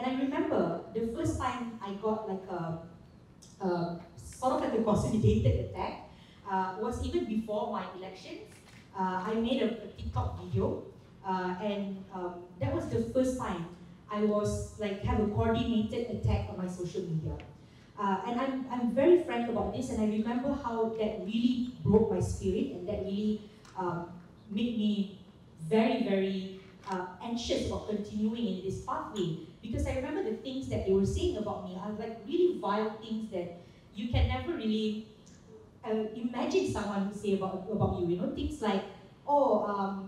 I remember the first time I got like a sort of like a consolidated attack was even before my elections. I made a TikTok video, and that was the first time I was like have a coordinated attack on my social media. And I'm very frank about this, and I remember how that really broke my spirit, and that really made me very, very anxious about continuing in this pathway. Because I remember the things that they were saying about me are like really vile things that you can never really imagine someone to say about you. You know, things like, oh,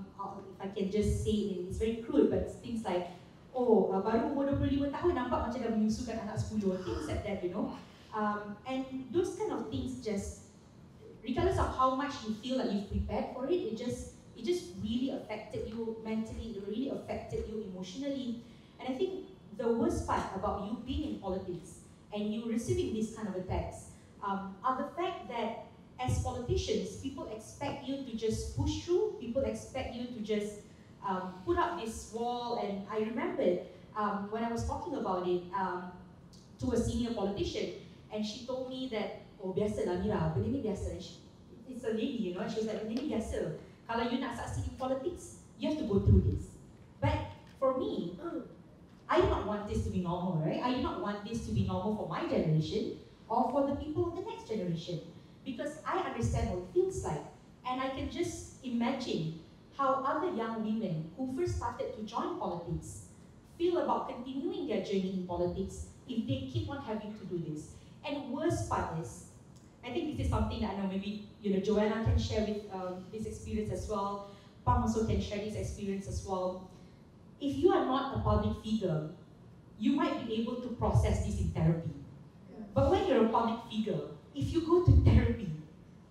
if I can just say it, it's very crude, but things like, oh, baru umur 25 tahun nampak macam dah menyusukan anak 10, things like that, you know. And those kind of things just, regardless of how much you feel like you've prepared for it, it just really affected you mentally, it really affected you emotionally. And I think the worst part about you being in politics and you receiving these kind of attacks are the fact that as politicians, people expect you to just push through, people expect you to just put up this wall. And I remember when I was talking about it to a senior politician, and she told me that, oh, biasa lah Amira, benda ni biasa. It's a lady, you know, she was like, benda ni biasa. Kalau you nak succeed in politics, you have to go through this. But for me, I do not want this to be normal, right? I do not want this to be normal for my generation or for the people of the next generation. Because I understand what it feels like. And I can just imagine how other young women who first started to join politics feel about continuing their journey in politics if they keep on having to do this. And worst part is, I think this is something that I know maybe Joanna can share with this experience as well. Pam also can share this experience as well. If you are not a public figure, you might be able to process this in therapy. Yeah. But when you're a public figure, if you go to therapy,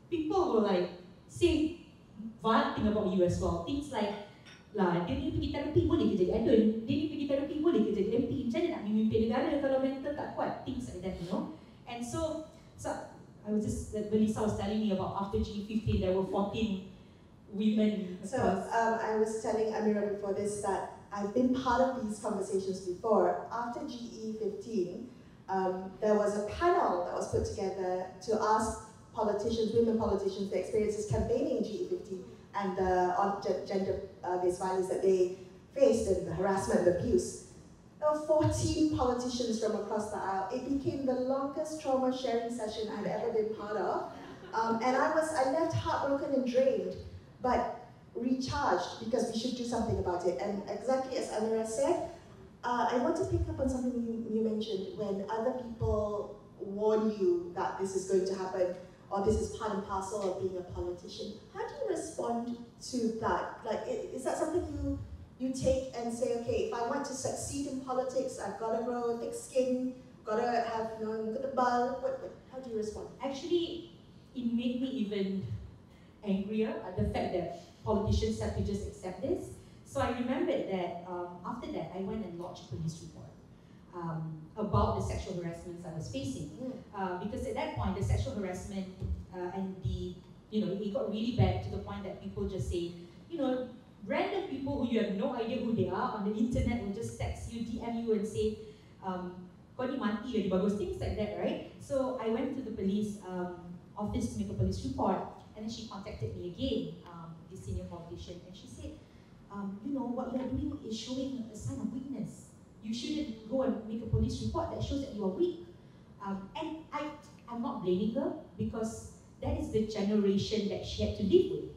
people will like say one thing about you as well. Things like, lah, dia ni pergi terapi boleh ke jadi adult? Dia ni pergi terapi boleh ke jadi MP? Macam mana nak memimpin negara kalau mental tak kuat? Things like that, you know. And so I was just, Melissa was telling me about after G15, there were 14 women. So I was telling Amira before this that I've been part of these conversations before. After GE15, there was a panel that was put together to ask politicians, women politicians, their experiences campaigning in GE15 and on gender-based violence that they faced and the harassment and abuse. There were 14 politicians from across the aisle. It became the longest trauma sharing session I'd ever been part of. And I left heartbroken and drained, but recharged because we should do something about it. And exactly as Amira said, I want to pick up on something you mentioned when other people warn you that this is going to happen or this is part and parcel of being a politician. How do you respond to that? Like, is that something you take and say, okay, if I want to succeed in politics, I've got to grow thick skin, got to have, how do you respond? Actually, it made me even angrier at the fact that politicians have to just accept this. So I remembered that after that, I went and lodged a police report about the sexual harassments I was facing. Because at that point, the sexual harassment and it got really bad to the point that people just say, random people who you have no idea who they are on the internet will just text you, DM you and say, kau ni mati lagi bagus, things like that, right? So I went to the police office to make a police report, and then she contacted me again, the senior politician, and she said, what you are doing is showing a sign of weakness. You shouldn't go and make a police report that shows that you are weak. And I'm not blaming her because that is the generation that she had to live with.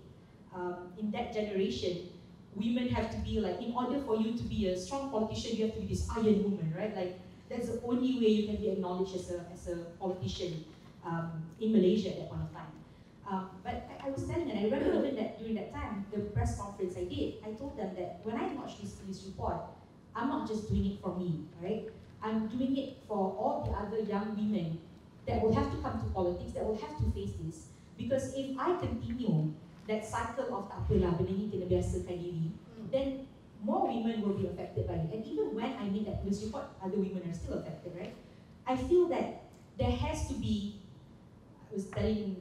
In that generation, women have to be like, in order for you to be a strong politician, you have to be this iron woman, right? Like, that's the only way you can be acknowledged as a politician in Malaysia at that point of time. But I was telling them, I remember that during that time, the press conference I did, I told them that when I launched this police report, I'm not just doing it for me, right? I'm doing it for all the other young women that will have to come to politics, that will have to face this. Because if I continue that cycle of tak apalah, benda ni kena biasakan diri, then more women will be affected by it. And even when I made that police report, other women are still affected, right? I feel that there has to be, I was telling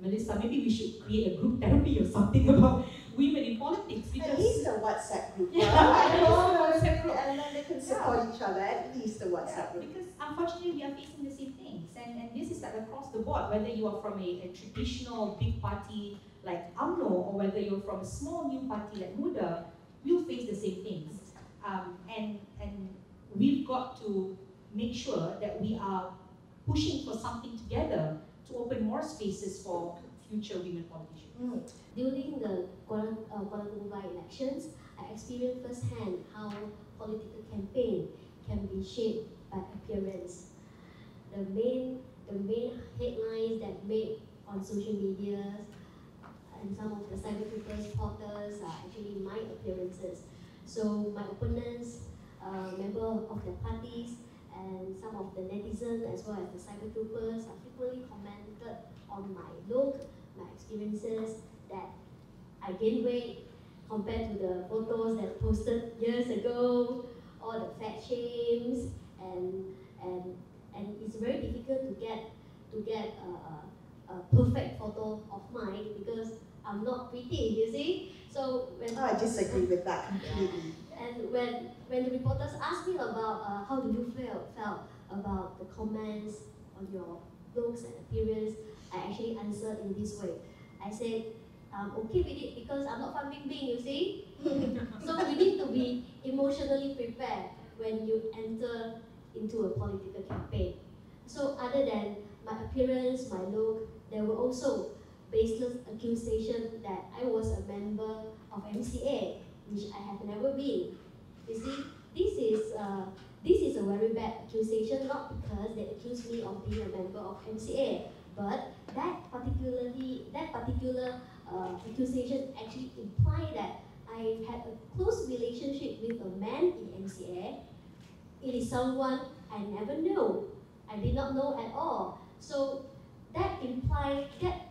Melissa, maybe we should create a group therapy or something about women in politics. At Because least a WhatsApp group. Yeah, I know, WhatsApp group. and then they can support each other. At least a WhatsApp group. Because unfortunately we are facing the same things, and this is like across the board, whether you are from a traditional big party like UMNO or whether you're from a small new party like Muda, we'll face the same things. And we've got to make sure that we are pushing for something together to open more spaces for future women politicians. During the Kuala Lumpur elections, I experienced firsthand how political campaign can be shaped by appearance. The main headlines that made on social media and some of the cyber portals are actually my appearances. So my opponents, members of the parties, and some of the netizens as well as the cyber troopers have frequently commented on my look, my experiences, that I gained weight compared to the photos that posted years ago, all the fat shames, and it's very difficult to get a perfect photo of mine because I'm not pretty, you see. So when I disagree with that completely. And when the reporters asked me about how do you felt about the comments on your looks and appearance, I actually answered in this way. I said, I'm okay with it because I'm not Fan Bingbing, you see. So you need to be emotionally prepared when you enter into a political campaign. So other than my appearance, my look, there were also baseless accusations that I was a member of MCA, which I have never been. You see, this is a very bad accusation, not because they accuse me of being a member of MCA, but that particular accusation actually imply that I had a close relationship with a man in MCA. It is someone I never know. I did not know at all. So that implied that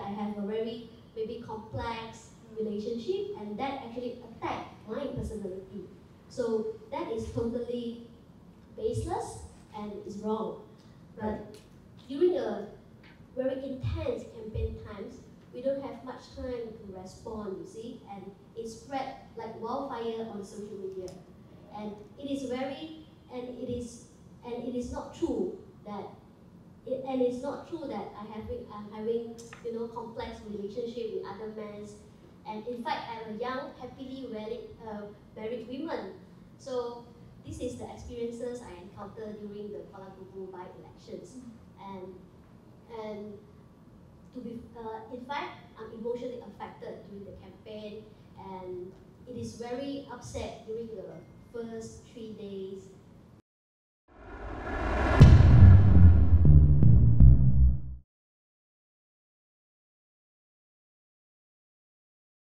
I have a very maybe complex relationship, and that actually attacked my personality. So that is totally baseless and is wrong. But during a very intense campaign times, we don't have much time to respond, you see, and it spread like wildfire on social media. And it is not true that I'm having complex relationship with other men. And in fact, I'm a young, happily married woman. So this is the experiences I encountered during the Kuala Lumpur by-elections. And to be, in fact, I'm emotionally affected during the campaign, and it is very upset during the first 3 days